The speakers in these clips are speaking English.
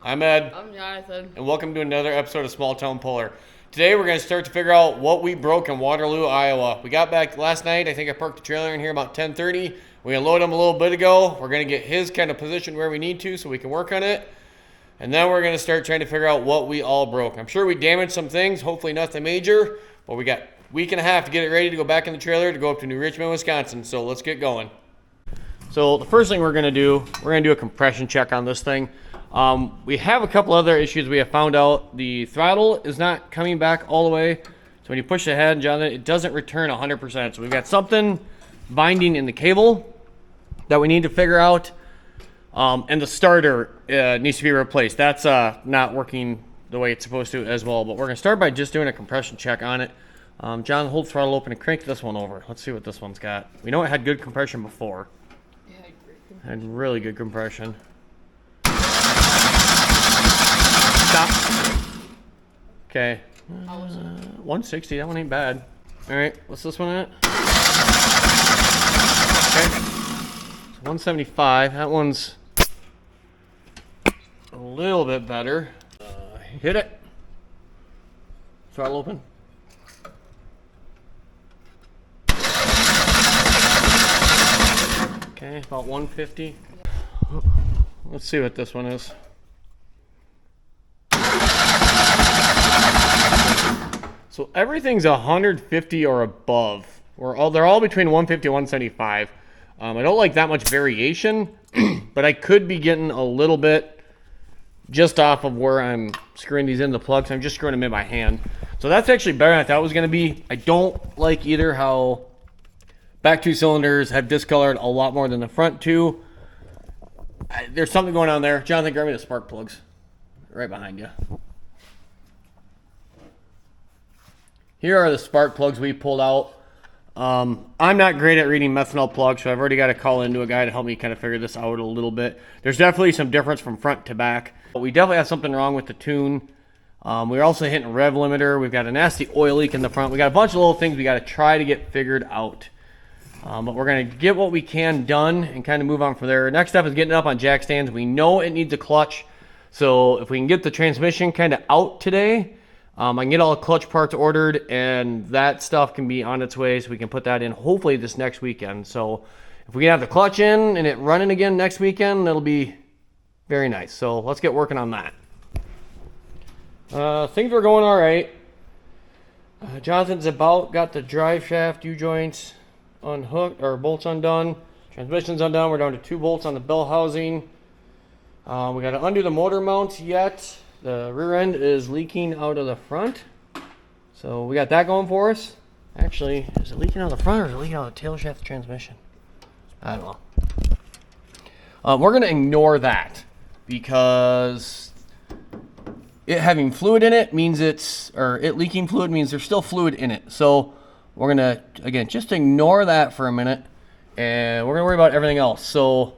I'm Ed. I'm Jonathan. And welcome to another episode of Small Town Puller. Today we're going to start to figure out what we broke in Waterloo, Iowa. We got back last night. I think I parked the trailer in here about 10:30. We unloaded him a little bit ago. We're going to get his kind of position where we need to so we can work on it. And then we're going to start trying to figure out what we all broke. I'm sure we damaged some things, hopefully nothing major. But we got a week and a half to get it ready to go back in the trailer to go up to New Richmond, Wisconsin. So let's get going. So the first thing we're going to do a compression check on this thing. We have a couple other issues we have found out. The throttle is not coming back all the way. So when you push ahead, Jonathan, it doesn't return 100%. So we've got something binding in the cable that we need to figure out. And the starter needs to be replaced. That's not working the way it's supposed to as well. But we're going to start by just doing a compression check on it. John, hold the throttle open and crank this one over. Let's see what this one's got. We know it had good compression before. Yeah, great compression. Had really good compression. Stop. Okay. 160, that one ain't bad. All right, what's this one at? Okay. So 175, that one's a little bit better. Hit it. Throttle open. Okay, about 150. Let's see what this one is. So everything's 150 or above. They're all between 150 and 175. I don't like that much variation, but I could be getting a little bit just off of where I'm screwing these in the plugs. I'm just screwing them in by hand. So that's actually better than I thought it was going to be. I don't like either how back two cylinders have discolored a lot more than the front two. There's something going on there. Jonathan, grab me the spark plugs right behind you. Here are the spark plugs we pulled out. I'm not great at reading methanol plugs, so I've already got to call into a guy to help me kind of figure this out a little bit. There's definitely some difference from front to back. But we definitely have something wrong with the tune. We're also hitting a rev limiter. We've got a nasty oil leak in the front. We got a bunch of little things we got to try to get figured out. But we're going to get what we can done and kind of move on from there. Next step is getting it up on jack stands. We know it needs a clutch. So if we can get the transmission kind of out today, I can get all the clutch parts ordered, and that stuff can be on its way, so we can put that in hopefully this next weekend. So if we can have the clutch in and it running again next weekend, that'll be very nice. So let's get working on that. Things are going all right. Jonathan's about got the drive shaft U-joints unhooked, or bolts undone. Transmission's undone. We're down to 2 bolts on the bell housing. We got to undo the motor mounts yet. The rear end is leaking out of the front. So we got that going for us. Actually, is it leaking out of the front or is it leaking out of the tail shaft of the transmission? I don't know. We're going to ignore that because it having fluid in it means it leaking fluid means there's still fluid in it. So we're going to, again, just ignore that for a minute and we're going to worry about everything else. So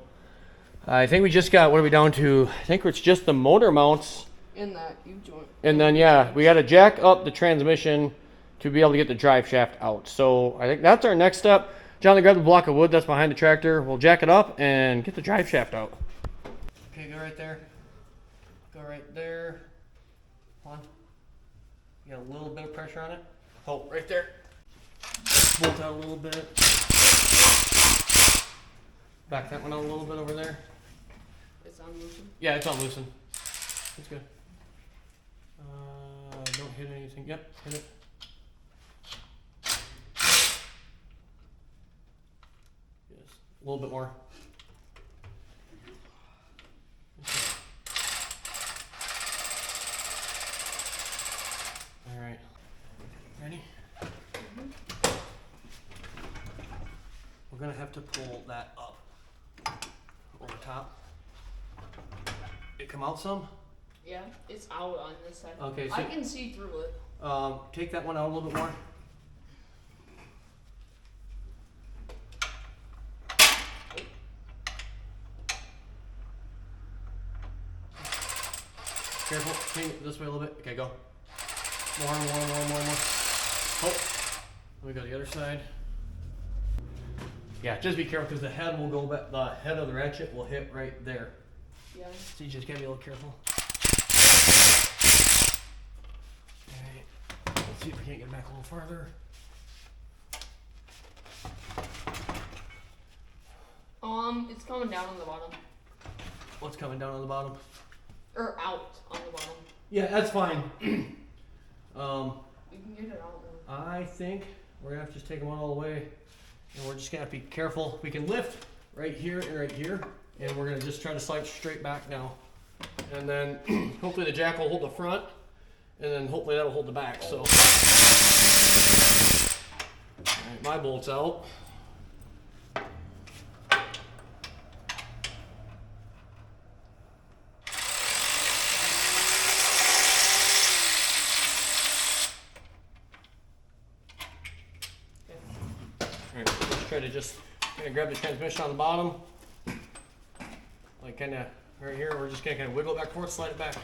I think we just got, what are we down to? I think it's just the motor mounts. In that U-joint. And then, yeah, we got to jack up the transmission to be able to get the drive shaft out. So I think that's our next step. John, grab the block of wood that's behind the tractor. We'll jack it up and get the drive shaft out. Okay, go right there. Go right there. Hold on. You got a little bit of pressure on it. Oh, right there. Bolt out a little bit. Back that one out a little bit over there. It's unloosened? Yeah, it's unloosened. It's good. Don't hit anything. Yep, hit it. Yes, a little bit more. All right. Ready? We're gonna have to pull that up over top. It come out some? Yeah, it's out on this side. Okay, so I can see through it. take that one out a little bit more. Careful, swing it this way a little bit. Okay, go. More. Oh, we go to the other side. Yeah, just be careful because the head will go back. The head of the ratchet will hit right there. Yeah. So you just gotta be a little careful. Alright, let's see if we can't get it back a little farther. It's coming down on the bottom. What's coming down on the bottom? Or out on the bottom. Yeah, that's fine. You can get it out though. I think we're gonna have to just take them on all the way, and we're just gonna have to be careful. We can lift right here and right here, and we're gonna just try to slide straight back now. And then hopefully the jack will hold the front, and then hopefully that'll hold the back. So, all right, my bolt's out. Alright, let's try to just kind of grab the transmission on the bottom. Like kind of right here, we're just going to kind of wiggle it back and forth, slide it back.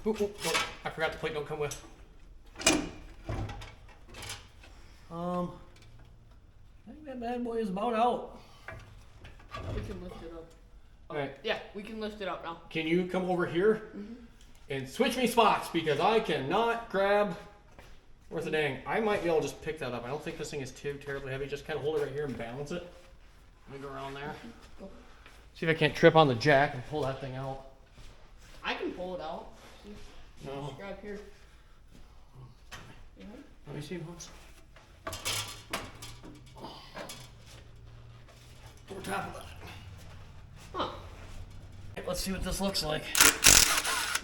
Oop, oop, no, I forgot the plate don't come with. I think that bad boy is about out. We can lift it up. Alright, Yeah, we can lift it up now. can you come over here and switch me spots because I cannot grab. Where's the dang? I might be able to just pick that up. I don't think this thing is too terribly heavy. Just kind of hold it right here and balance it. Let me go around there. See if I can't trip on the jack and pull that thing out. I can pull it out. See? No. Just grab here. Yeah. Let me see once. Over top of that. Huh. Let's see what this looks like.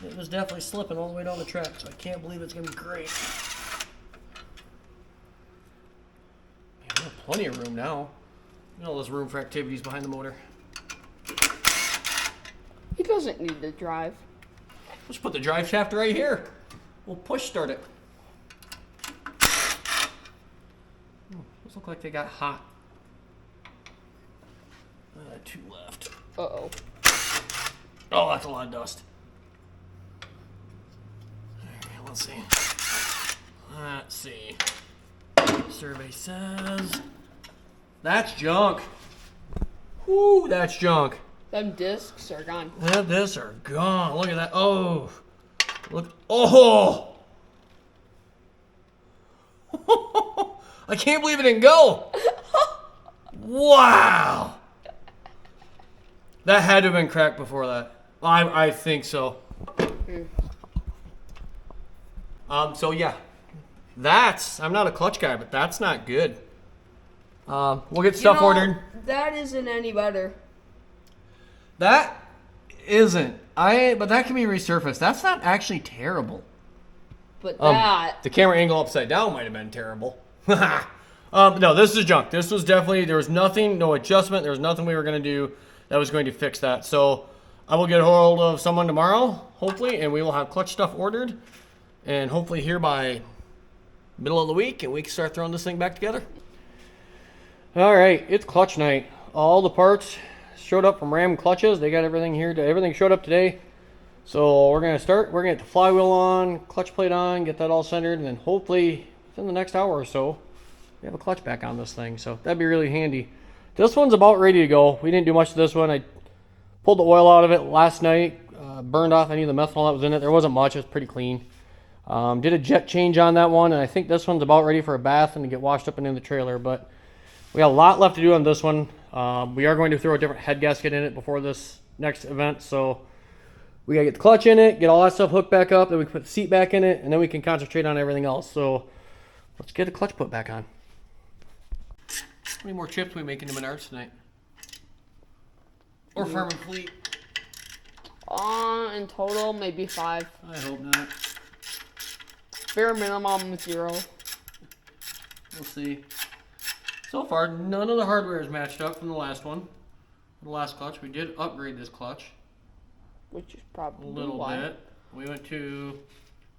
It was definitely slipping all the way down the track, so I can't believe it's gonna be great. Man, we have plenty of room now. You know, there's room for activities behind the motor. He doesn't need to drive. Let's put the drive shaft right here. We'll push start it. Those look like they got hot. Two left. Uh-oh. Oh, that's a lot of dust. Alright, let's see. Let's see. Survey says that's junk. Whoo, that's junk. Them discs are gone. This are gone. Look at that. Oh, look. Oh, I can't believe it didn't go. Wow. That had to have been cracked before that. I think so. So yeah, I'm not a clutch guy, but that's not good. We'll get stuff ordered. That isn't any better. That isn't. But that can be resurfaced. That's not actually terrible. But that. The camera angle upside down might have been terrible. No, this is junk. This was definitely, there was nothing, no adjustment. There was nothing we were going to do that was going to fix that. So I will get a hold of someone tomorrow, hopefully, and we will have clutch stuff ordered. And hopefully here by middle of the week, and we can start throwing this thing back together. All right, it's clutch night. All the parts showed up from Ram Clutches. They got everything here. Everything showed up today. So we're going to start. We're going to get the flywheel on, clutch plate on, get that all centered, and then hopefully within the next hour or so, we have a clutch back on this thing. So that'd be really handy. This one's about ready to go. We didn't do much to this one. I pulled the oil out of it last night, burned off any of the methanol that was in it. There wasn't much. It was pretty clean. Did a jet change on that one, and I think this one's about ready for a bath and to get washed up and in the trailer. But we got a lot left to do on this one. We are going to throw a different head gasket in it before this next event. So we got to get the clutch in it, get all that stuff hooked back up, then we can put the seat back in it, and then we can concentrate on everything else. So let's get the clutch put back on. How many more chips are we making to Menards tonight? Or Farm and Fleet? In total, maybe 5. I hope not. Bare minimum 0. We'll see. So far, none of the hardware is matched up from the last one. The last clutch. We did upgrade this clutch. Which is probably A little bit. We went to...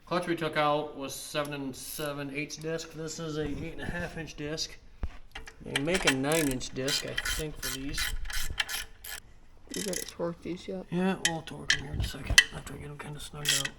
Clutch we took out was 7 7/8 disc. This is a 8.5 inch disc. They make a 9-inch disc, I think, for these. You gotta torque these yet? Yeah, we'll torque them here in a second after I get them kind of snugged out.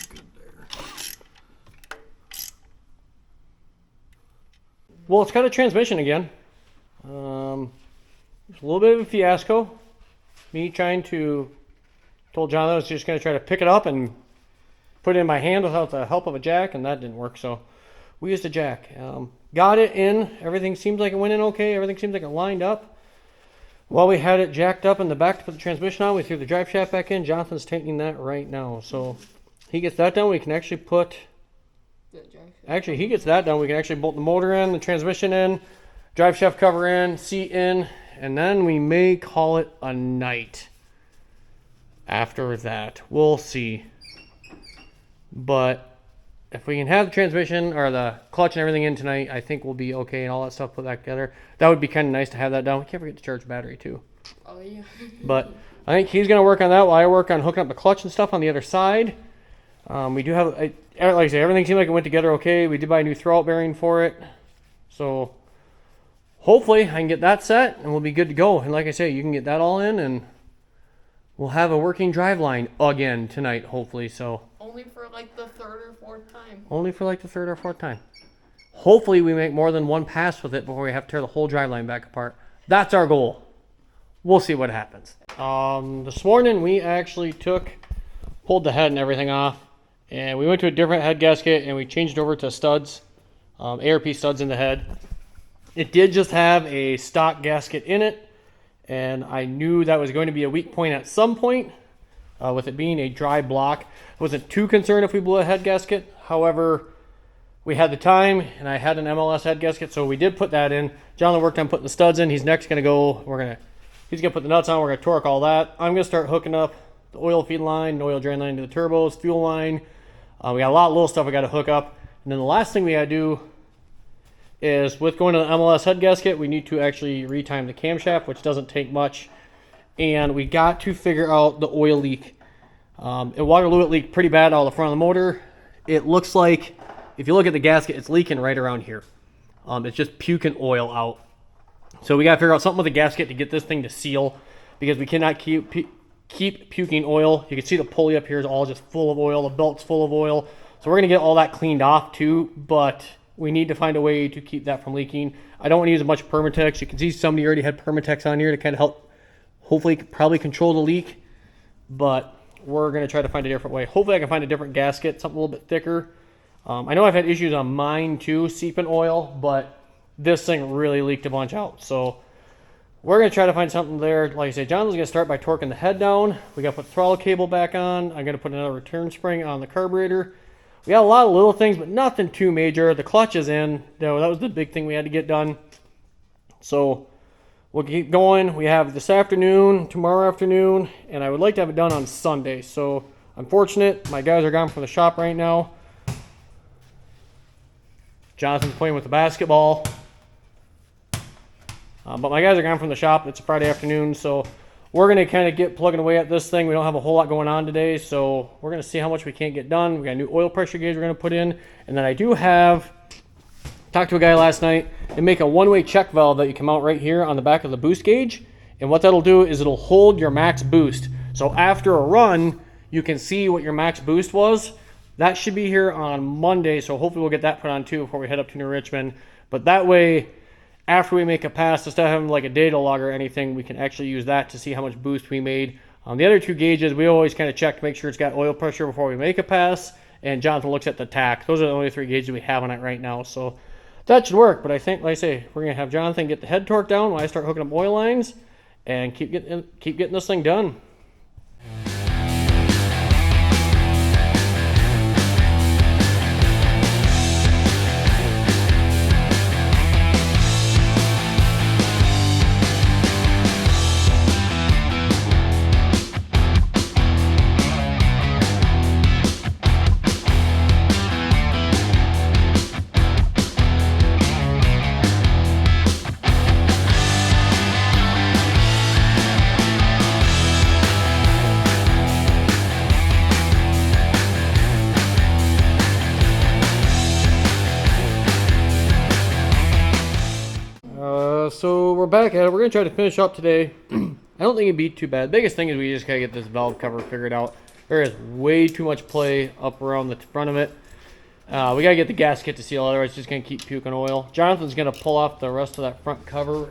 Good there. Well, it's got a transmission again. It's a little bit of a fiasco. Me trying to told John I was just going to try to pick it up and put it in my hand without the help of a jack, and that didn't work. So we used a jack. Got it in. Everything seems like it went in okay. Everything seems like it lined up. While we had it jacked up in the back to put the transmission on, we threw the drive shaft back in. Jonathan's tightening that right now. So he gets that done. We can actually put... Actually, he gets that done. We can actually bolt the motor in, the transmission in, drive shaft cover in, seat in, and then we may call it a night. After that, we'll see. But if we can have the transmission or the clutch and everything in tonight, I think we'll be okay and all that stuff, put that together. That would be kind of nice to have that done. We can't forget to charge the battery too. Oh, yeah. But I think he's going to work on that while I work on hooking up the clutch and stuff on the other side. We do have, like I say, everything seemed like it went together okay. We did buy a new throwout bearing for it. So hopefully I can get that set and we'll be good to go. And like I say, you can get that all in and we'll have a working drive line again tonight, hopefully. So only for like the third or fourth time. Only for like the third or fourth time. Hopefully we make more than one pass with it before we have to tear the whole drive line back apart. That's our goal. We'll see what happens. This morning we actually pulled the head and everything off, and we went to a different head gasket and we changed over to studs, ARP studs in the head. It did just have a stock gasket in it, and I knew that was going to be a weak point at some point. With it being a dry block, I wasn't too concerned if we blew a head gasket. However, we had the time, and I had an MLS head gasket, so we did put that in. John worked on putting the studs in. He's next going to go. He's going to put the nuts on. We're going to torque all that. I'm going to start hooking up the oil feed line, the oil drain line to the turbos, fuel line. We got a lot of little stuff we got to hook up. And then the last thing we got to do is, with going to the MLS head gasket, we need to actually retime the camshaft, which doesn't take much. And we got to figure out the oil leak. At Waterloo, it leaked pretty bad out of the front of the motor. It looks like, if you look at the gasket, it's leaking right around here. It's just puking oil out. So we got to figure out something with the gasket to get this thing to seal, because we cannot keep puking oil. You can see the pulley up here is all just full of oil. The belt's full of oil. So we're going to get all that cleaned off too, but we need to find a way to keep that from leaking. I don't want to use a bunch of Permatex. You can see somebody already had Permatex on here to kind of help, hopefully, probably control the leak. But we're going to try to find a different way. Hopefully I can find a different gasket, something a little bit thicker. I know I've had issues on mine too, seeping oil, but this thing really leaked a bunch out. So we're going to try to find something there. Like I said, Jonathan's going to start by torquing the head down. We got to put the throttle cable back on. I'm going to put another return spring on the carburetor. We got a lot of little things, but nothing too major. The clutch is in. That was the big thing we had to get done. So we'll keep going. We have this afternoon, tomorrow afternoon, and I would like to have it done on Sunday. So unfortunate, my guys are gone from the shop right now. Jonathan's playing with the basketball. But my guys are gone from the shop. It's a Friday afternoon, so we're going to kind of get plugging away at this thing. We don't have a whole lot going on today, so we're going to see how much we can't get done. We got a new oil pressure gauge we're going to put in. And then I do talked to a guy last night and make a one-way check valve that you can mount right here on the back of the boost gauge. And what that'll do is it'll hold your max boost. So after a run, you can see what your max boost was. That should be here on Monday, so hopefully we'll get that put on too before we head up to New Richmond. But that way, after we make a pass, instead of having like a data log or anything, we can actually use that to see how much boost we made. The other two gauges, we always kind of check to make sure it's got oil pressure before we make a pass. And Jonathan looks at the tach. Those are the only three gauges we have on it right now. So that should work. But I think, like I say, we're going to have Jonathan get the head torque down while I start hooking up oil lines and keep getting this thing done. So we're back at it. We're going to try to finish up today. I don't think it'd be too bad. The biggest thing is we just got to get this valve cover figured out. There is way too much play up around the front of it. We gotta get the gasket to seal, otherwise it's just gonna keep puking oil. Jonathan's gonna pull off the rest of that front cover,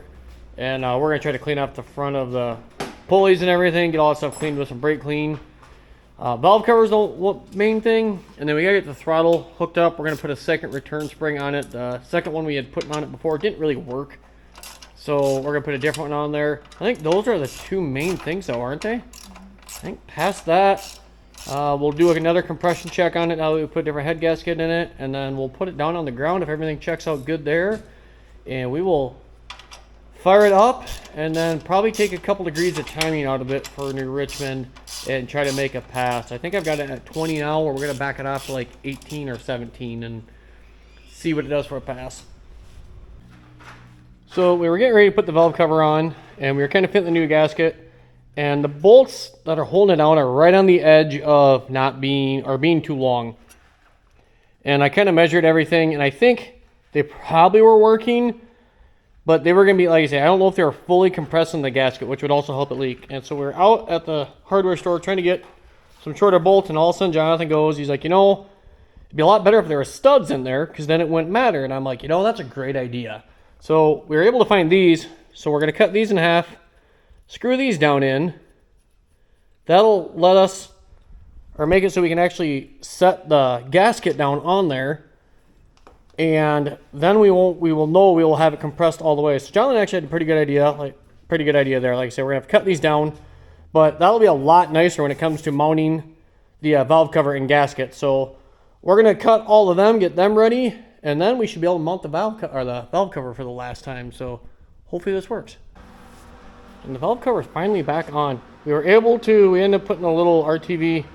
and we're gonna try to clean up the front of the pulleys and everything, get all that stuff cleaned with some brake clean. Valve covers the main thing, and then we gotta get the throttle hooked up. We're gonna put a second return spring on it. The second one we had put on it before didn't really work, so we're gonna put a different one on there. I think those are the two main things though, aren't they? I think past that, we'll do another compression check on it now that we put a different head gasket in it, and then we'll put it down on the ground if everything checks out good there, and we will fire it up, and then probably take a couple degrees of timing out of it for New Richmond and try to make a pass. I think I've got it at 20 now, or we're gonna back it off to like 18 or 17 and see what it does for a pass. So we were getting ready to put the valve cover on, and we were kind of fitting the new gasket, and the bolts that are holding it down are right on the edge of not being, or being too long. And I kind of measured everything, and I think they probably were working, but they were going to be, like I say, I don't know if they were fully compressing the gasket, which would also help it leak. And so we're out at the hardware store trying to get some shorter bolts, and all of a sudden Jonathan goes, he's like, you know, it'd be a lot better if there were studs in there, because then it wouldn't matter. And I'm like, you know, that's a great idea. So we were able to find these, so we're going to cut these in half, screw these down in. That'll let us, or make it so we can actually set the gasket down on there, and then we will know we will have it compressed all the way. So Jonathan actually had a pretty good idea there. Like I said, we're gonna have to cut these down, but that'll be a lot nicer when it comes to mounting the valve cover and gasket. So we're gonna cut all of them, get them ready, and then we should be able to mount the valve cover for the last time. So hopefully this works. And the valve cover is finally back on. We ended up putting a little RTV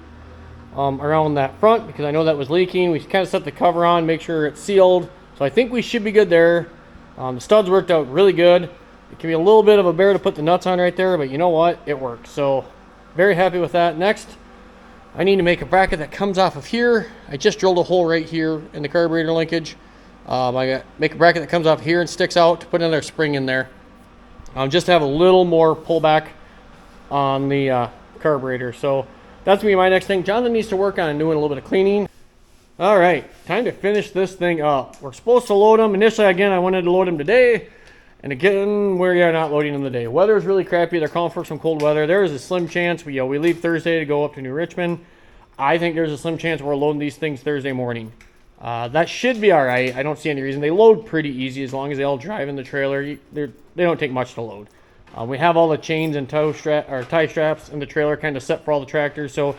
around that front, because I know that was leaking. We kind of set the cover on, make sure it's sealed. So I think we should be good there. The studs worked out really good. It can be a little bit of a bear to put the nuts on right there, but you know what? It worked. So very happy with that. Next, I need to make a bracket that comes off of here. I just drilled a hole right here in the carburetor linkage. I got make a bracket that comes off here and sticks out to put another spring in there. Just to have a little more pullback on the carburetor. So that's gonna be my next thing. Jonathan needs to work on doing a little bit of cleaning. All right, time to finish this thing up. We're supposed to load them. Initially, again, I wanted to load them today, and again, we are not loading them today. Weather is really crappy. They're calling for some cold weather. There is a slim chance we leave Thursday to go up to New Richmond. I think there's a slim chance we're loading these things Thursday morning. That should be all right. I don't see any reason. They load pretty easy as long as they all drive in the trailer. They don't take much to load. We have all the chains and tie straps in the trailer kind of set for all the tractors, so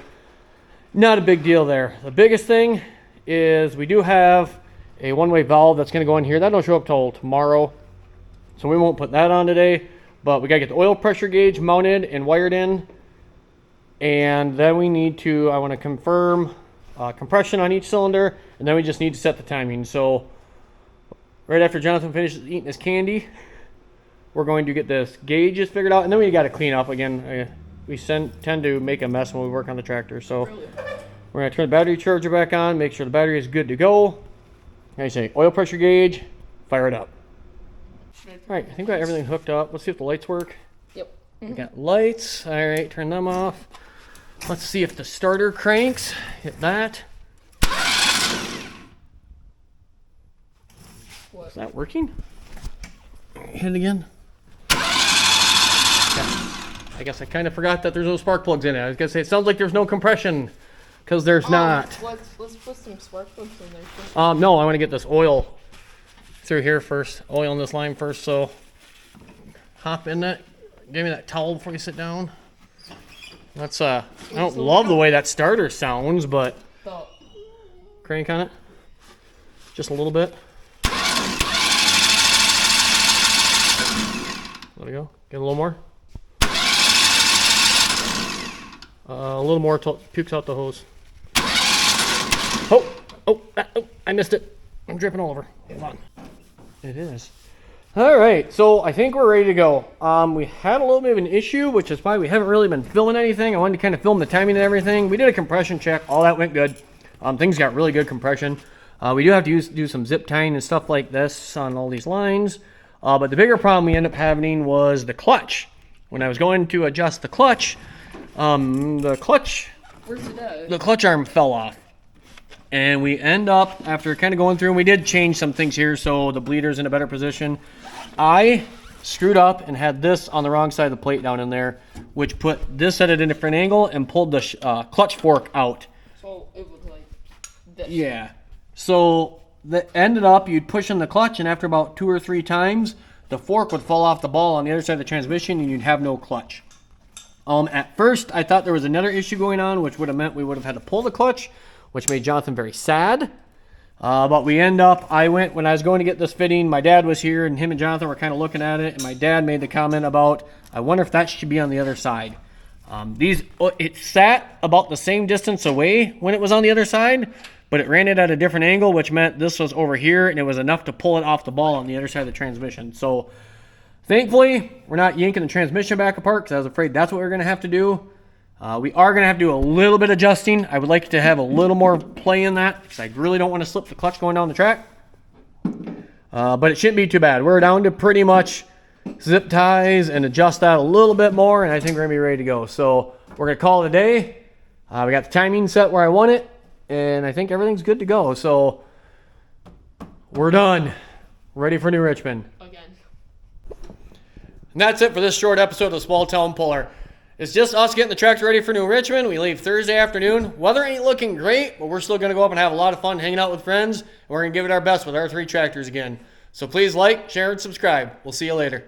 not a big deal there. The biggest thing is we do have a one-way valve that's going to go in here. That don't show up till tomorrow, so we won't put that on today. But we got to get the oil pressure gauge mounted and wired in, and then we need to, I want to confirm compression on each cylinder, and then we just need to set the timing. So right after Jonathan finishes eating his candy, we're going to get this gauges figured out, and then we got to clean up again. We tend to make a mess when we work on the tractor. So we're going to turn the battery charger back on, make sure the battery is good to go. Like I say, oil pressure gauge, fire it up. All right, I think we got everything hooked up. Let's see if the lights work. Yep. We got lights. All right, turn them off. Let's see if the starter cranks. Hit that. What? Is that working? Hit it again. I guess I kind of forgot that there's no spark plugs in it. I was gonna say, it sounds like there's no compression, because there's not. Let's put some spark plugs in there first. No, I want to get this oil through here first. Oil in this line first. So hop in that. Give me that towel before you sit down. That's I don't love the way that starter sounds, but crank on it just a little bit. Let it go. Get a little more. A little more till it pukes out the hose. Oh, I missed it. I'm dripping all over. Hold on. It is. All right, so I think we're ready to go. We had a little bit of an issue, which is why we haven't really been filming anything. I wanted to kind of film the timing and everything. We did a compression check. All that went good. Things got really good compression. We do have to do some zip tying and stuff like this on all these lines. But the bigger problem we ended up having was the clutch. When I was going to adjust the clutch Where's it at? the clutch arm fell off. And we end up, after kind of going through, and we did change some things here so the bleeder's in a better position. I screwed up and had this on the wrong side of the plate down in there, which put this at a different angle and pulled the clutch fork out. So it was like this. Yeah. So that ended up, you'd push in the clutch, and after about 2 or 3 times, the fork would fall off the ball on the other side of the transmission, and you'd have no clutch. At first, I thought there was another issue going on, which would have meant we would have had to pull the clutch, which made Jonathan very sad. But we end up, when I was going to get this fitting, my dad was here, and him and Jonathan were kind of looking at it, and my dad made the comment about, I wonder if that should be on the other side. It sat about the same distance away when it was on the other side, but it ran it at a different angle, which meant this was over here, and it was enough to pull it off the ball on the other side of the transmission. So thankfully, we're not yanking the transmission back apart, because I was afraid that's what we were going to have to do. We are going to have to do a little bit of adjusting. I would like to have a little more play in that, because I really don't want to slip the clutch going down the track. But it shouldn't be too bad. We're down to pretty much zip ties and adjust that a little bit more, and I think we're going to be ready to go. So we're going to call it a day. We got the timing set where I want it, and I think everything's good to go. So we're done. Ready for New Richmond. Again. And that's it for this short episode of the Small Town Puller. It's just us getting the tractor ready for New Richmond. We leave Thursday afternoon. Weather ain't looking great, but we're still going to go up and have a lot of fun hanging out with friends. And we're going to give it our best with our 3 tractors again. So please like, share, and subscribe. We'll see you later.